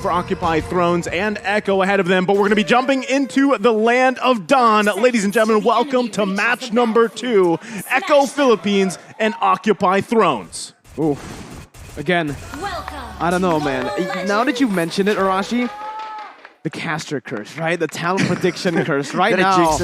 for Occupy Thrones and Echo ahead of them, but we're going to be jumping into the Land of Dawn. Ladies and gentlemen, welcome to match number 2, Echo Philippines and Occupy Thrones. Ooh, again, I don't know, man. Now that you mentioned it, Arashi, the caster curse, right? The talent prediction curse, right now.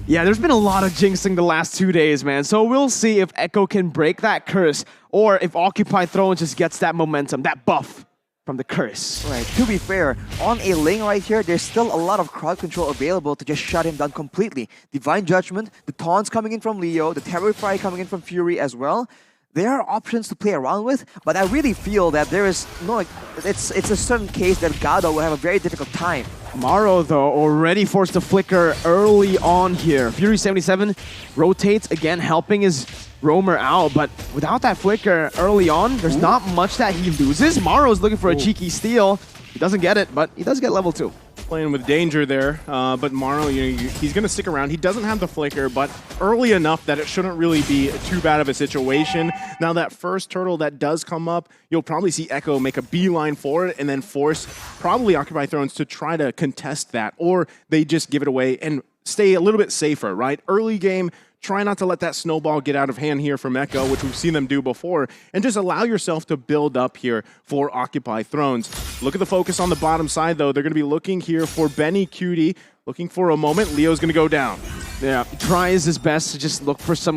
Yeah, there's been a lot of jinxing the last 2 days, man. So we'll see if Echo can break that curse or if Occupy Thrones just gets that momentum, that buff from the curse. Right, to be fair, on a lane right here, there's still a lot of crowd control available to just shut him down completely. Divine Judgment, the taunts coming in from Leo, the Terrify coming in from Fury as well. There are options to play around with, but I really feel that there is no, it's a certain case that Gado will have a very difficult time. Maro, though, already forced to flicker early on here. Fury 77 rotates, again, helping his roamer out, but without that flicker early on, there's not much that he loses. Maro's looking for a cheeky steal. He doesn't get it, but he does get level 2. Playing with danger there, but Maro, he's going to stick around. He doesn't have the flicker, but early enough that it shouldn't really be too bad of a situation. Now that first turtle that does come up, you'll probably see Echo make a beeline for it and then force probably Occupy Thrones to try to contest that, or they just give it away and stay a little bit safer, right? Early game, try not to let that snowball get out of hand here from Echo, which we've seen them do before, and just allow yourself to build up here for Occupy Thrones. Look at the focus on the bottom side, though. They're going to be looking here for Benny Cutie, looking for a moment. Leo's going to go down. Yeah, he tries his best to just look for just a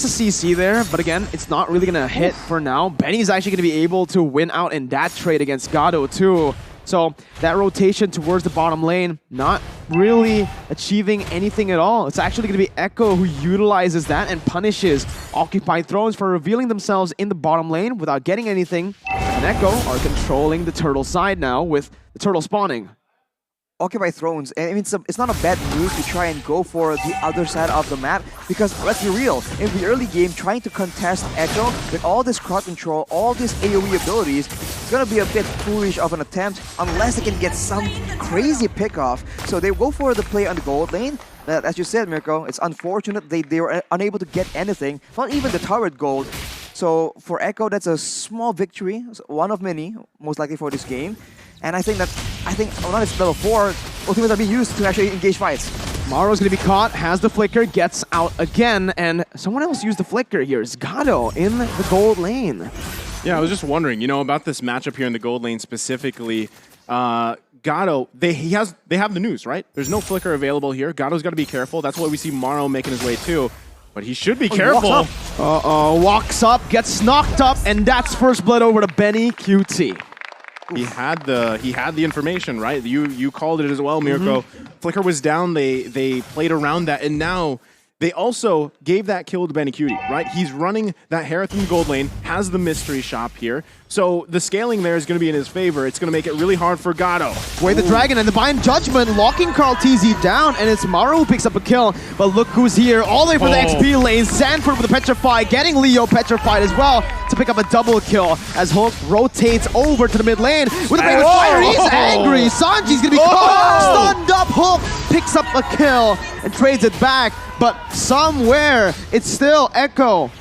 CC there, but again, it's not really going to hit for now. Benny's actually going to be able to win out in that trade against Gado, too. So that rotation towards the bottom lane, not really achieving anything at all. It's actually going to be Echo who utilizes that and punishes Occupy Thrones for revealing themselves in the bottom lane without getting anything. And Echo are controlling the turtle side now with the turtle spawning. Occupy Thrones, and I mean, it's not a bad move to try and go for the other side of the map, because let's be real, in the early game, trying to contest Echo with all this crowd control, all these AoE abilities, it's gonna be a bit foolish of an attempt unless they can get some crazy pick-off. So they go for the play on the gold lane. As you said, Mirko, it's unfortunate they were unable to get anything, not even the turret gold. So for Echo, that's a small victory, one of many, most likely for this game. And I think now it's level 4, ultimately will be used to actually engage fights. Maro's going to be caught, has the flicker, gets out again, and someone else used the flicker here. It's Gado in the gold lane. Yeah, I was just wondering, about this matchup here in the gold lane specifically. Gado, they have the news, right? There's no flicker available here. Gado's got to be careful. That's why we see Maro making his way too. But he should be careful. Walks up, gets knocked up, and that's first blood over to Benny QT. He had the information, right? You called it as well, Mirko. Flicker was down. They played around that, and now they also gave that kill to Benny Cutie, right? He's running that Herathon gold lane, has the mystery shop here. So the scaling there is going to be in his favor. It's going to make it really hard for Gado. Wait, the Dragon and Divine Judgment locking Carl TZ down, and it's Maro who picks up a kill. But look who's here, all the way for the XP lane. Sanford with the Petrify, getting Leo petrified as well to pick up a double kill as Hulk rotates over to the mid lane with a Ring of Fire. He's angry. Sanji's going to be caught. Stunned up. Hulk picks up a kill and trades it back. But somewhere, it's still Echo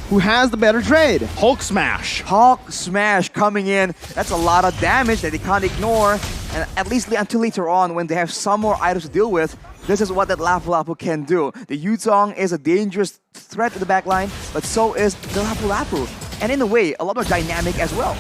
who has the better trade. Hulk Smash. Hulk Smash coming in. That's a lot of damage that they can't ignore. And at least until later on, when they have some more items to deal with, this is what that Lapu Lapu can do. The Yuzong is a dangerous threat to the backline, but so is the Lapu Lapu. And in a way, a lot more dynamic as well.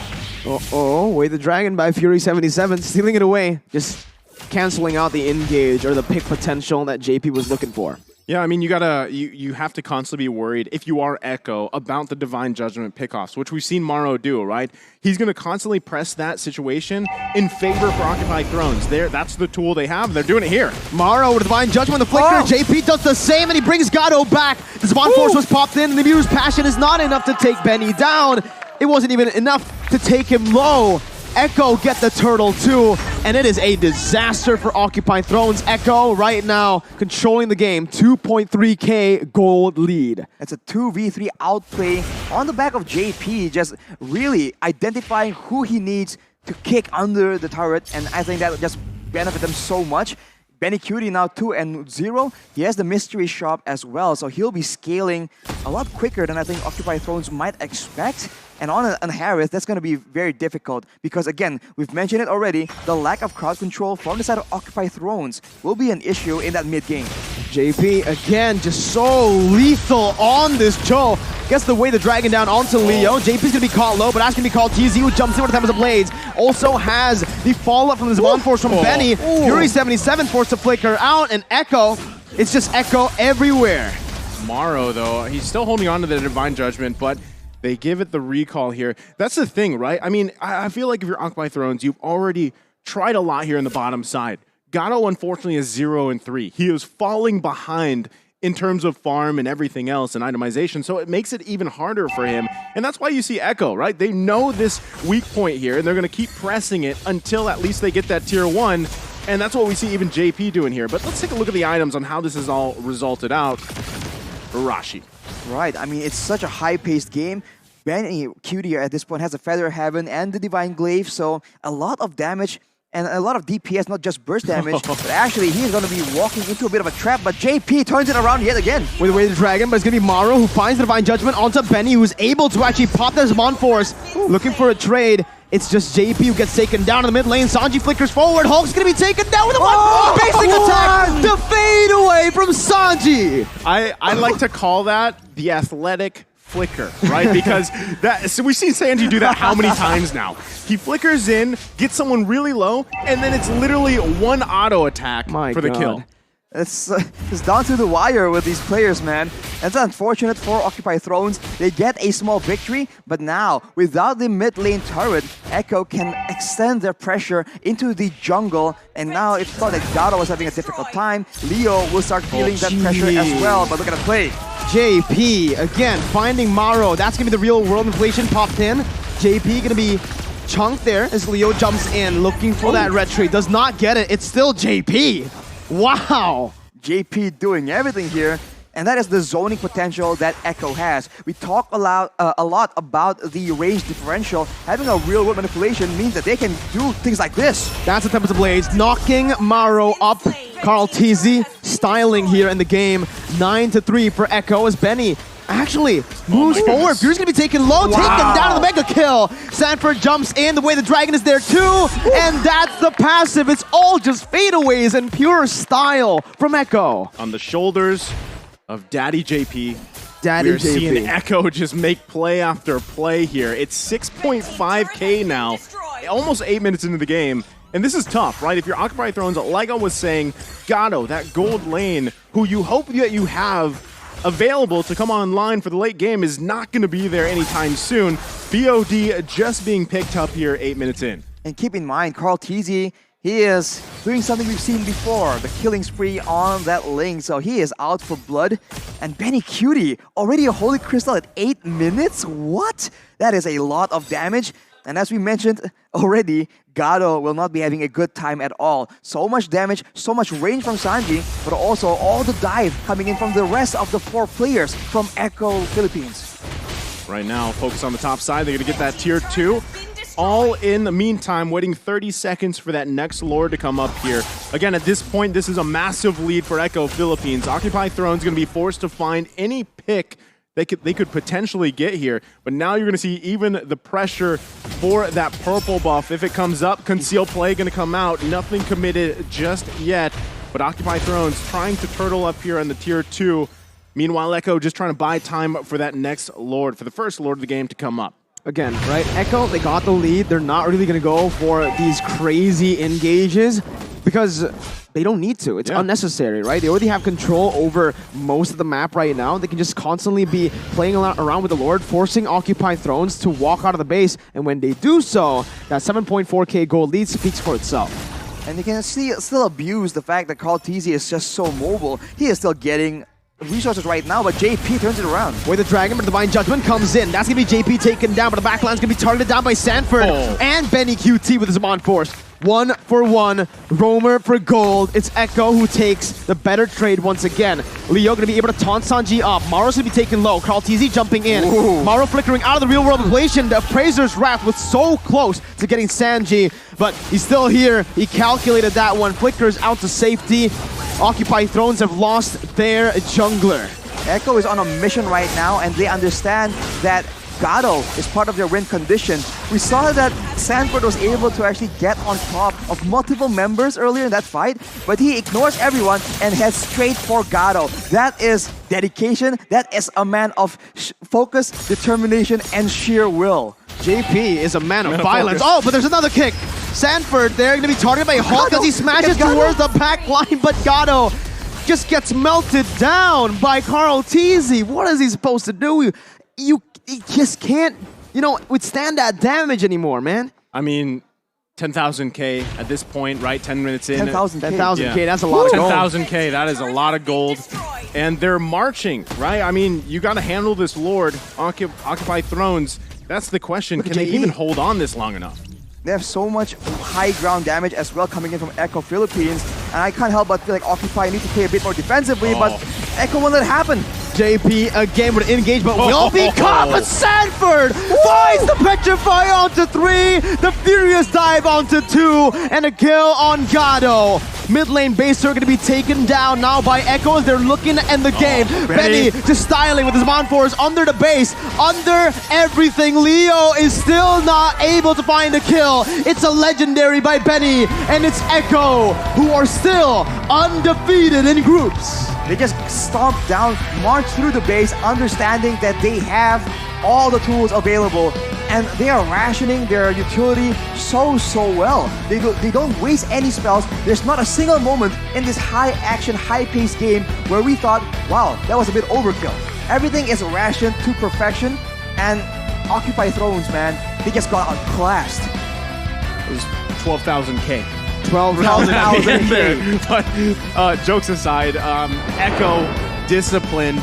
Wait, the Dragon by Fury 77, stealing it away. Just canceling out the engage or the pick potential that JP was looking for. Yeah, I mean, you have to constantly be worried if you are Echo about the Divine Judgment pickoffs, which we've seen Maro do, right? He's going to constantly press that situation in favor for Occupy Thrones. That's the tool they have, and they're doing it here. Maro with Divine Judgment, the flicker. JP does the same, and he brings Gado back. The Spawn Force was popped in. The Mute's Passion is not enough to take Benny down. It wasn't even enough to take him low. Echo get the turtle too, and it is a disaster for Occupy Thrones. Echo right now controlling the game, 2.3k gold lead. It's a 2v3 outplay on the back of JP, just really identifying who he needs to kick under the turret, and I think that would just benefit them so much. Benny Cutie now 2-0. He has the mystery shop as well, so he'll be scaling a lot quicker than I think Occupy Thrones might expect. And on Harith, that's going to be very difficult because, again, we've mentioned it already, the lack of crowd control from the side of Occupy Thrones will be an issue in that mid game. JP, again, just so lethal on this Cho. Gets the way the dragon down onto Leo. JP's going to be caught low, but that's going to be called TZ, who jumps in with the time of the blades. Also has the follow-up from the Zaman Force from Benny. Fury 77 forced to flicker out, and Echo, it's just Echo everywhere. Maro, though, he's still holding on to the Divine Judgment, but they give it the recall here. That's the thing, right? I mean, I feel like if you're Occupy Thrones, you've already tried a lot here in the bottom side. Gato, unfortunately, is 0-3. He is falling behind in terms of farm and everything else and itemization, so it makes it even harder for him. And that's why you see Echo, right? They know this weak point here, and they're going to keep pressing it until at least they get that tier 1, and that's what we see even JP doing here. But let's take a look at the items on how this has all resulted out. Rashi. Right, I mean, it's such a high-paced game. Benny Cutie at this point has a Feather Heaven and the Divine Glaive, so a lot of damage and a lot of DPS, not just burst damage, but actually he's going to be walking into a bit of a trap, but JP turns it around yet again. With the way the dragon, but it's going to be Maro who finds the Divine Judgment onto Benny, who's able to actually pop their Zaman Force, looking for a trade. It's just JP who gets taken down in the mid lane. Sanji flickers forward. Hulk's going to be taken down with a basic attack. The fade away from Sanji. I like to call that the athletic flicker, right? Because so we've seen Sanji do that how many times now? He flickers in, gets someone really low, and then it's literally one auto attack for the kill. It's down to the wire with these players, man. It's unfortunate for Occupy Thrones. They get a small victory, but now, without the mid lane turret, Echo can extend their pressure into the jungle, and now it thought that Gato was having a difficult time. Leo will start feeling that pressure as well, but look at the play. JP, again, finding Maro. That's going to be the real world inflation popped in. JP going to be chunked there as Leo jumps in, looking for that red trade. Does not get it. It's still JP. Wow! JP doing everything here, and that is the zoning potential that Echo has. We talk a lot about the range differential. Having a real-world manipulation means that they can do things like this. That's the Tempest of Blades, knocking Maro up. Carl TZ styling here in the game. 9-3 for Echo as Benny actually moves forward. Fury's gonna be taken low, taken down to the mega kill. Sanford jumps in, the way the dragon is there too, and that's the passive. It's all just fadeaways and pure style from Echo. On the shoulders of Daddy JP, Daddy we're JP. seeing Echo just make play after play here. It's 6.5k now, almost 8 minutes into the game. And this is tough, right? If you're Occupy Thrones, like I was saying, Gato, that gold lane, who you hope that you have available to come online for the late game, is not going to be there anytime soon. BOD just being picked up here 8 minutes in. And keep in mind, Carl TZ, he is doing something we've seen before, the killing spree on that Ling, so he is out for blood. And Benny Cutie, already a Holy Crystal at 8 minutes? What? That is a lot of damage. And as we mentioned already, Gato will not be having a good time at all. So much damage, so much range from Sanji, but also all the dive coming in from the rest of the 4 players from Echo Philippines. Right now, focus on the top side. They're going to get that tier 2. All in the meantime, waiting 30 seconds for that next Lord to come up here. Again, at this point, this is a massive lead for Echo Philippines. Occupy Thrones going to be forced to find any pick they could potentially get here, but now you're going to see even the pressure for that purple buff. If it comes up, Conceal Play going to come out. Nothing committed just yet, but Occupy Thrones trying to turtle up here on the tier 2. Meanwhile, Echo just trying to buy time for that next Lord, for the first Lord of the game to come up. Again, right? Echo, they got the lead. They're not really going to go for these crazy engages because they don't need to. It's unnecessary, right? They already have control over most of the map right now. They can just constantly be playing around with the Lord, forcing Occupy Thrones to walk out of the base. And when they do so, that 7.4k gold lead speaks for itself. And you can still abuse the fact that Carl TZ is just so mobile. He is still getting resources right now, but JP turns it around. Where the Dragon, but Divine Judgment comes in. That's going to be JP taken down, but the backline's going to be targeted down by Sanford and Benny QT with his Zaman Force. 1-for-1, Roamer for gold. It's Echo who takes the better trade once again. Leo going to be able to taunt Sanji up. Maro's going to be taken low. Carl TZ jumping in. Maro flickering out of the real world inflation. The Appraiser's Wrath was so close to getting Sanji, but he's still here. He calculated that one. Flickers out to safety. Occupy Thrones have lost their jungler. Echo is on a mission right now, and they understand that Gado is part of their win condition. We saw that Sanford was able to actually get on top of multiple members earlier in that fight, but he ignores everyone and heads straight for Gado. That is dedication. That is a man of focus, determination, and sheer will. JP is a man of of violence. focus. Oh, but there's another kick. Sanford, they're going to be targeted by Hulk as he smashes Gado. towards the back line, but Gado just gets melted down by Carl Teasy. What is he supposed to do? He just can't, withstand that damage anymore, man. I mean, 10,000K at this point, right? 10 minutes in. 10,000K. 10,000K, Yeah. that's a lot of gold. 10,000K, that is a lot of gold. And they're marching, right? I mean, you got to handle this Lord, Occupy Thrones. That's the question. Look at Can they JP. even hold on this long enough? They have so much high ground damage as well coming in from Echo Philippines, and I can't help but feel like Occupy need to play a bit more defensively, but Echo won't let it happen. JP again with an engage, but will be caught. But Sanford finds the Petrify onto 3, the Furious dive onto 2, and a kill on Gado. Mid lane base are going to be taken down now by Echo as they're looking to end the game. Benny just styling with his Mount Force under the base, under everything. Leo is still not able to find a kill. It's a legendary by Benny, and it's Echo who are still undefeated in groups. They just stomp down, march through the base, understanding that they have all the tools available, and they are rationing their utility so well. They don't waste any spells. There's not a single moment in this high-action, high-paced game where we thought, wow, that was a bit overkill. Everything is rationed to perfection, and Occupy Thrones, man, they just got outclassed. It was 12,000K. 12,000 But jokes aside, Echo disciplined.